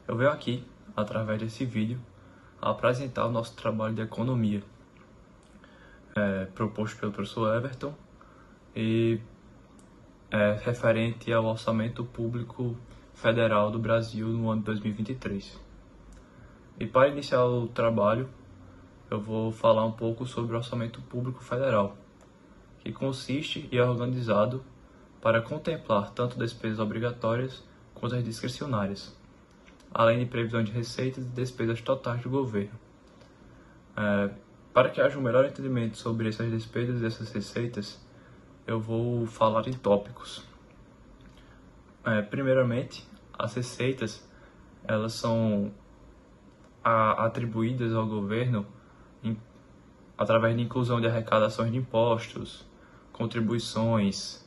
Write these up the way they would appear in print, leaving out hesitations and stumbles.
Eu venho aqui, através desse vídeo, apresentar o nosso trabalho de economia, proposto pelo professor Everton e referente ao orçamento público federal do Brasil no ano de 2023. E para iniciar o trabalho, eu vou falar um pouco sobre o orçamento público federal, que consiste e é organizado para contemplar tanto despesas obrigatórias quanto as discricionárias, além de previsão de receitas e despesas totais do governo. Para que haja um melhor entendimento sobre essas despesas e essas receitas, eu vou falar em tópicos. Primeiramente, as receitas elas são atribuídas ao governo através de inclusão de arrecadações de impostos, contribuições,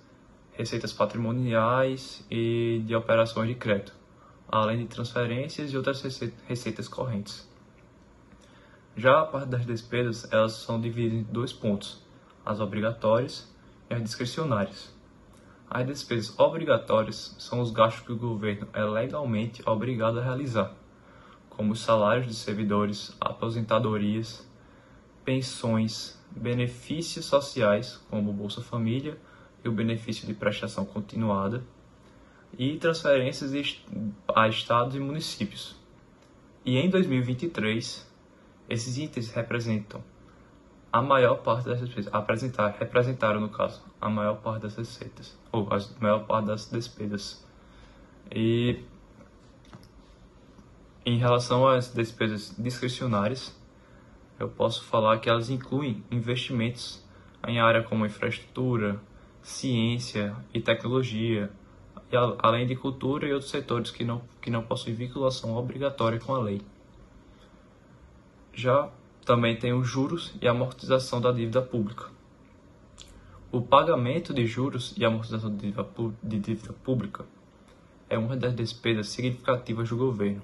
receitas patrimoniais e de operações de crédito, além de transferências e outras receitas correntes. Já a parte das despesas, elas são divididas em dois pontos, as obrigatórias e as discricionárias. As despesas obrigatórias são os gastos que o governo é legalmente obrigado a realizar, como os salários de servidores, aposentadorias, pensões, benefícios sociais, como o Bolsa Família e o benefício de prestação continuada, e transferências a estados e municípios. E em 2023, esses itens representam a maior parte das despesas, representaram no caso, a maior parte das receitas, ou a maior parte das despesas. E em relação às despesas discricionárias, eu posso falar que elas incluem investimentos em áreas como infraestrutura, ciência e tecnologia, e além de cultura e outros setores que não possuem vinculação obrigatória com a lei. Já também tem os juros e amortização da dívida pública. O pagamento de juros e amortização de dívida pública é uma das despesas significativas do governo.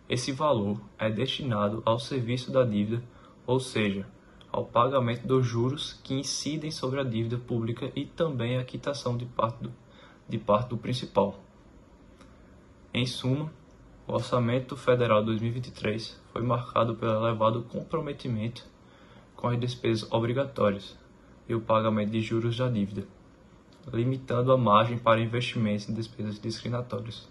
Esse valor é destinado ao serviço da dívida, ou seja, ao pagamento dos juros que incidem sobre a dívida pública e também a quitação de parte do principal. Em suma, o Orçamento Federal 2023 foi marcado pelo elevado comprometimento com as despesas obrigatórias e o pagamento de juros da dívida, limitando a margem para investimentos em despesas discriminatórias.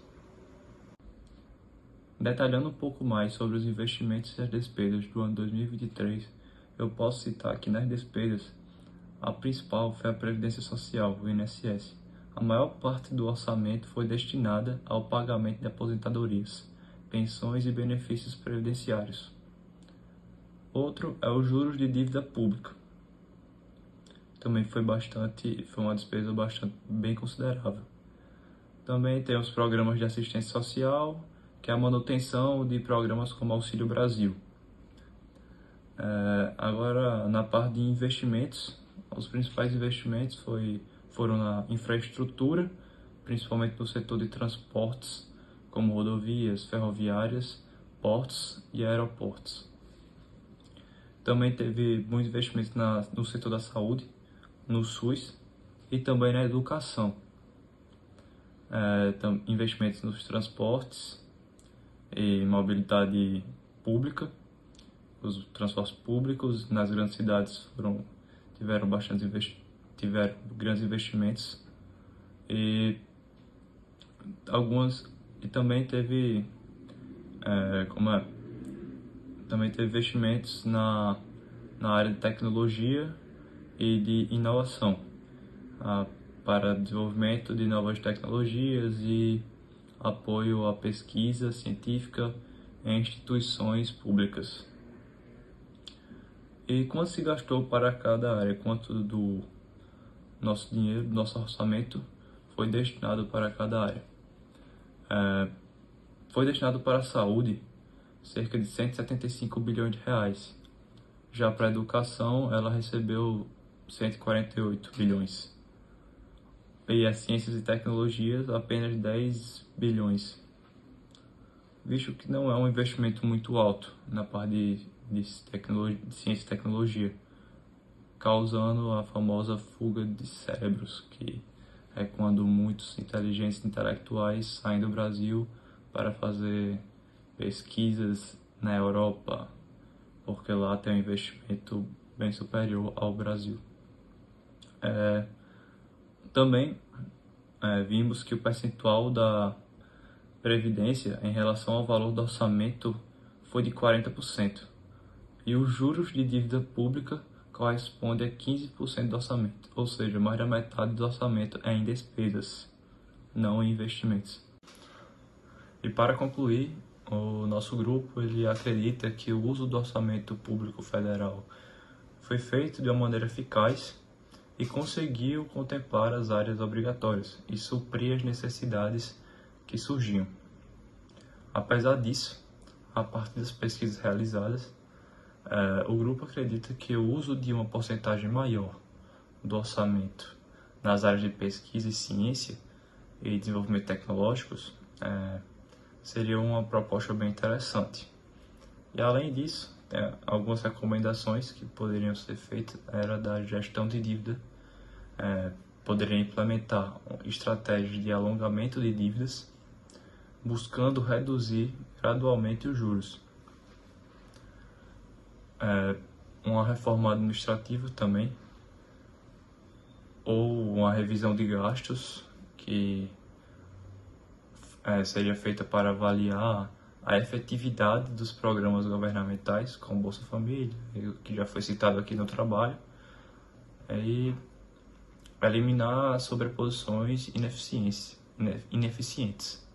Detalhando um pouco mais sobre os investimentos e as despesas do ano 2023, eu posso citar que nas despesas, a principal foi a Previdência Social, o INSS. A maior parte do orçamento foi destinada ao pagamento de aposentadorias, pensões e benefícios previdenciários. Outro é os juros de dívida pública. Também foi uma despesa bem considerável. Também tem os programas de assistência social, que é a manutenção de programas como Auxílio Brasil. Agora, na parte de investimentos, os principais investimentos foram na infraestrutura, principalmente no setor de transportes, como rodovias, ferroviárias, portos e aeroportos. Também teve muitos investimentos no setor da saúde, no SUS e também na educação. Investimentos nos transportes e mobilidade pública. Os transportes públicos nas grandes cidades tiveram grandes investimentos e também teve investimentos na área de tecnologia e de inovação, para desenvolvimento de novas tecnologias e apoio à pesquisa científica em instituições públicas. E quanto se gastou para cada área? Quanto do nosso dinheiro, do nosso orçamento, foi destinado para cada área? Foi destinado para a saúde cerca de 175 bilhões de reais. Já para a educação, ela recebeu 148 bilhões. E as ciências e tecnologias, apenas 10 bilhões. Visto que não é um investimento muito alto na parte de ciência e tecnologia, causando a famosa fuga de cérebros, que é quando muitos inteligentes intelectuais saem do Brasil para fazer pesquisas na Europa, porque lá tem um investimento bem superior ao Brasil. Também vimos que o percentual da Previdência em relação ao valor do orçamento foi de 40%, e os juros de dívida pública corresponde a 15% do orçamento, ou seja, mais da metade do orçamento é em despesas, não em investimentos. E para concluir, o nosso grupo ele acredita que o uso do orçamento público federal foi feito de uma maneira eficaz e conseguiu contemplar as áreas obrigatórias e suprir as necessidades que surgiam. Apesar disso, a partir das pesquisas realizadas, o grupo acredita que o uso de uma porcentagem maior do orçamento nas áreas de pesquisa e ciência e desenvolvimento tecnológicos seria uma proposta bem interessante. E além disso, algumas recomendações que poderiam ser feitas era da gestão de dívida, poderia implementar estratégias de alongamento de dívidas, buscando reduzir gradualmente os juros. Uma reforma administrativa também, ou uma revisão de gastos que seria feita para avaliar a efetividade dos programas governamentais, como Bolsa Família, que já foi citado aqui no trabalho, e eliminar sobreposições ineficientes.